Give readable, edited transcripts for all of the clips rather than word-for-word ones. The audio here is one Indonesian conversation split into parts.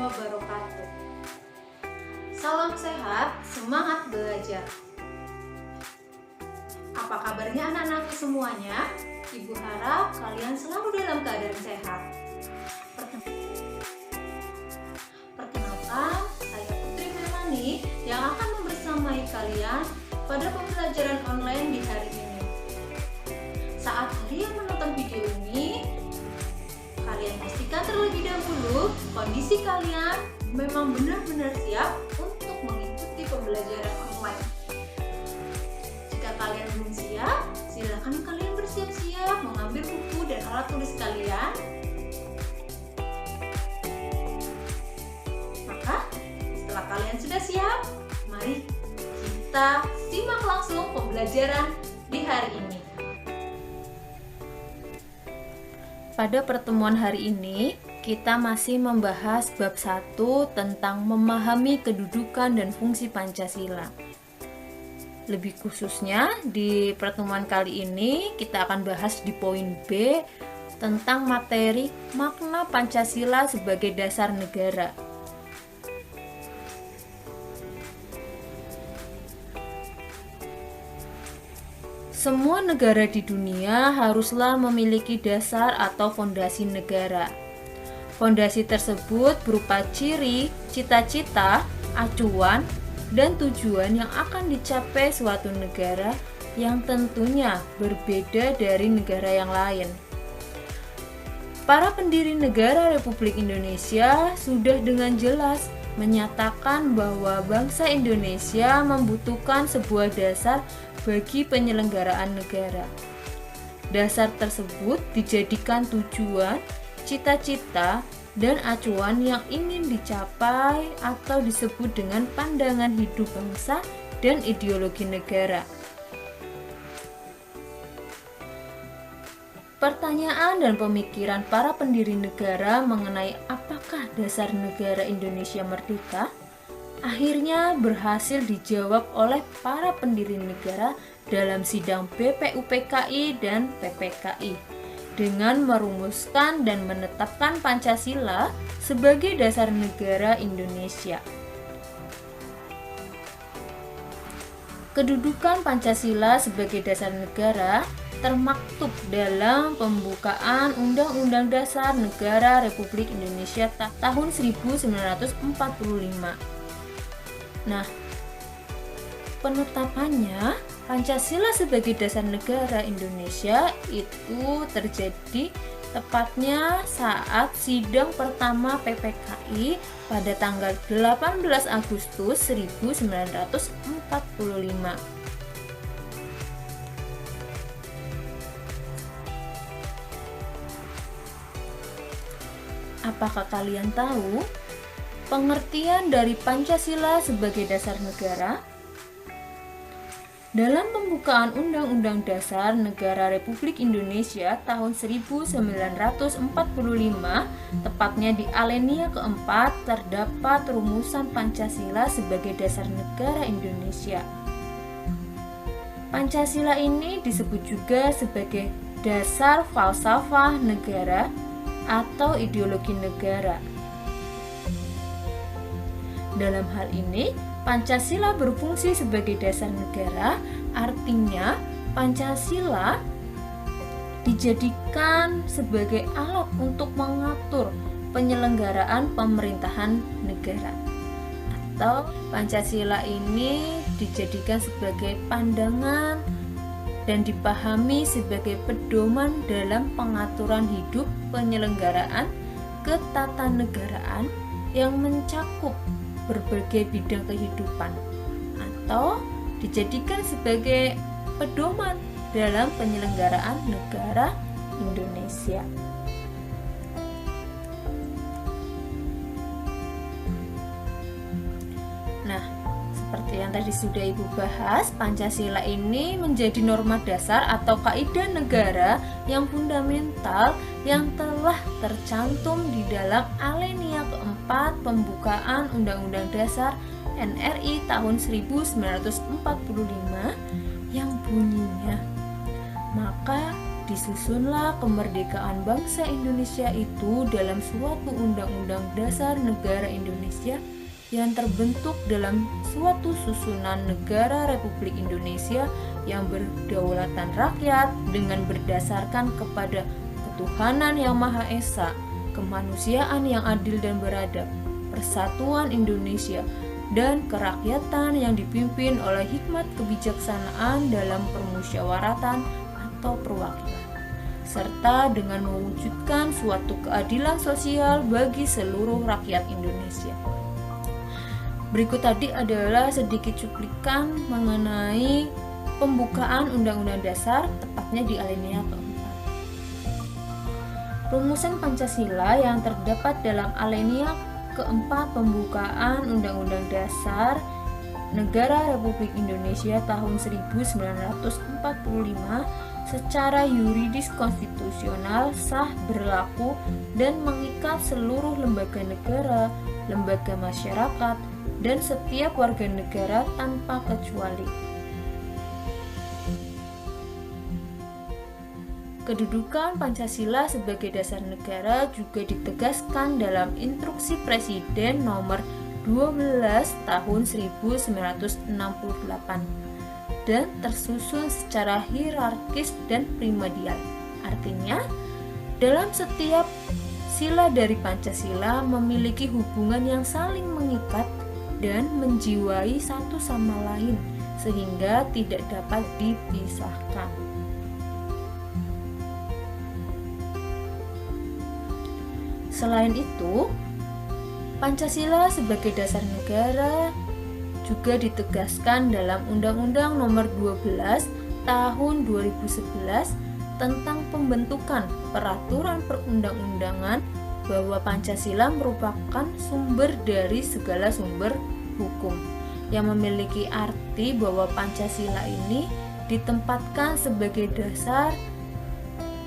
wabarakatuh. Salam sehat, semangat belajar. Apa kabarnya anak-anakku semuanya? Ibu harap kalian selalu dalam keadaan sehat. Perkenalkan, saya Putri Melani yang akan membersamai kalian pada pembelajaran online di hari ini. Saat kalian menonton video ini, kalian pastikan terlebih dahulu kondisi kalian memang benar-benar siap untuk mengikuti pembelajaran online. Jika kalian belum siap, silakan kalian bersiap-siap mengambil buku dan alat tulis kalian. Maka, setelah kalian sudah siap, mari kita simak langsung pembelajaran di hari ini. Pada pertemuan hari ini, kita masih membahas bab 1 tentang memahami kedudukan dan fungsi Pancasila. Lebih khususnya, di pertemuan kali ini kita akan bahas di poin B tentang materi makna Pancasila sebagai dasar negara. Semua negara di dunia haruslah memiliki dasar atau fondasi negara. Fondasi tersebut berupa ciri, cita-cita, acuan, dan tujuan yang akan dicapai suatu negara yang tentunya berbeda dari negara yang lain. Para pendiri negara Republik Indonesia sudah dengan jelas menyatakan bahwa bangsa Indonesia membutuhkan sebuah dasar bagi penyelenggaraan negara. Dasar tersebut dijadikan tujuan, cita-cita, dan acuan yang ingin dicapai atau disebut dengan pandangan hidup bangsa dan ideologi negara. Pertanyaan dan pemikiran para pendiri negara mengenai apakah dasar negara Indonesia merdeka akhirnya berhasil dijawab oleh para pendiri negara dalam sidang BPUPKI dan PPKI dengan merumuskan dan menetapkan Pancasila sebagai dasar negara Indonesia. Kedudukan Pancasila sebagai dasar negara termaktub dalam pembukaan Undang-Undang Dasar Negara Republik Indonesia tahun 1945. Nah, penetapannya Pancasila sebagai dasar negara Indonesia itu terjadi tepatnya saat sidang pertama PPKI pada tanggal 18 Agustus 1945. Apakah kalian tahu pengertian dari Pancasila sebagai dasar negara? Dalam pembukaan Undang-Undang Dasar Negara Republik Indonesia tahun 1945, tepatnya di alinea keempat, terdapat rumusan Pancasila sebagai dasar negara Indonesia. Pancasila ini disebut juga sebagai dasar falsafah negara atau ideologi negara. Dalam hal ini, Pancasila berfungsi sebagai dasar negara, artinya Pancasila dijadikan sebagai alat untuk mengatur penyelenggaraan pemerintahan negara. Atau Pancasila ini dijadikan sebagai pandangan dan dipahami sebagai pedoman dalam pengaturan hidup penyelenggaraan ketatanegaraan yang mencakup berbagai bidang kehidupan atau dijadikan sebagai pedoman dalam penyelenggaraan negara Indonesia. Nah, seperti yang tadi sudah Ibu bahas, Pancasila ini menjadi norma dasar atau kaidah negara yang fundamental yang telah tercantum di dalam alinea keempat pembukaan Undang-Undang Dasar NRI tahun 1945 yang bunyinya, maka disusunlah kemerdekaan bangsa Indonesia itu dalam suatu Undang-Undang Dasar Negara Indonesia yang terbentuk dalam suatu susunan negara Republik Indonesia yang berdaulatkan rakyat dengan berdasarkan kepada ketuhanan yang Maha Esa, kemanusiaan yang adil dan beradab, persatuan Indonesia, dan kerakyatan yang dipimpin oleh hikmat kebijaksanaan dalam permusyawaratan atau perwakilan, serta dengan mewujudkan suatu keadilan sosial bagi seluruh rakyat Indonesia. Berikut tadi adalah sedikit cuplikan mengenai pembukaan Undang-Undang Dasar, tepatnya di alinea keempat. Rumusan Pancasila yang terdapat dalam alinea keempat pembukaan Undang-Undang Dasar Negara Republik Indonesia tahun 1945 secara yuridis konstitusional sah, berlaku, dan mengikat seluruh lembaga negara, lembaga masyarakat, dan setiap warga negara tanpa kecuali. Kedudukan Pancasila sebagai dasar negara juga ditegaskan dalam Instruksi Presiden nomor 12 tahun 1968 dan tersusun secara hierarkis dan primordial. Artinya, dalam setiap sila dari Pancasila memiliki hubungan yang saling mengikat dan menjiwai satu sama lain sehingga tidak dapat dipisahkan. Selain itu, Pancasila sebagai dasar negara juga ditegaskan dalam Undang-Undang Nomor 12 Tahun 2011 tentang pembentukan peraturan perundang-undangan bahwa Pancasila merupakan sumber dari segala sumber hukum, yang memiliki arti bahwa Pancasila ini ditempatkan sebagai dasar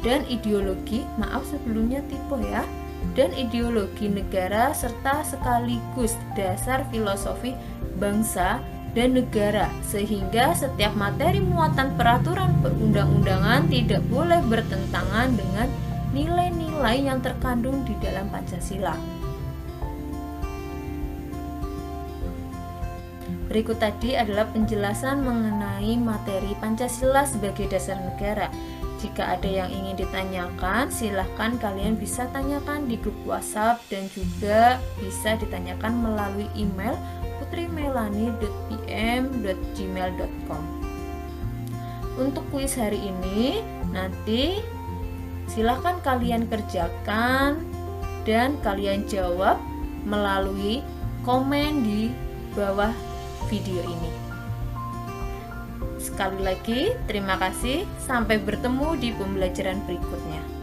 dan ideologi, dan ideologi negara serta sekaligus dasar filosofi bangsa dan negara, sehingga setiap materi muatan peraturan perundang-undangan tidak boleh bertentangan dengan nilai-nilai yang terkandung di dalam Pancasila. Berikut tadi adalah penjelasan mengenai materi Pancasila sebagai dasar negara. Jika ada yang ingin ditanyakan, silahkan kalian bisa tanyakan di grup WhatsApp dan juga bisa ditanyakan melalui email putrimelani.pm@gmail.com. Untuk kuis hari ini, nanti silahkan kalian kerjakan dan kalian jawab melalui komen di bawah video ini. Sekali lagi, terima kasih. Sampai bertemu di pembelajaran berikutnya.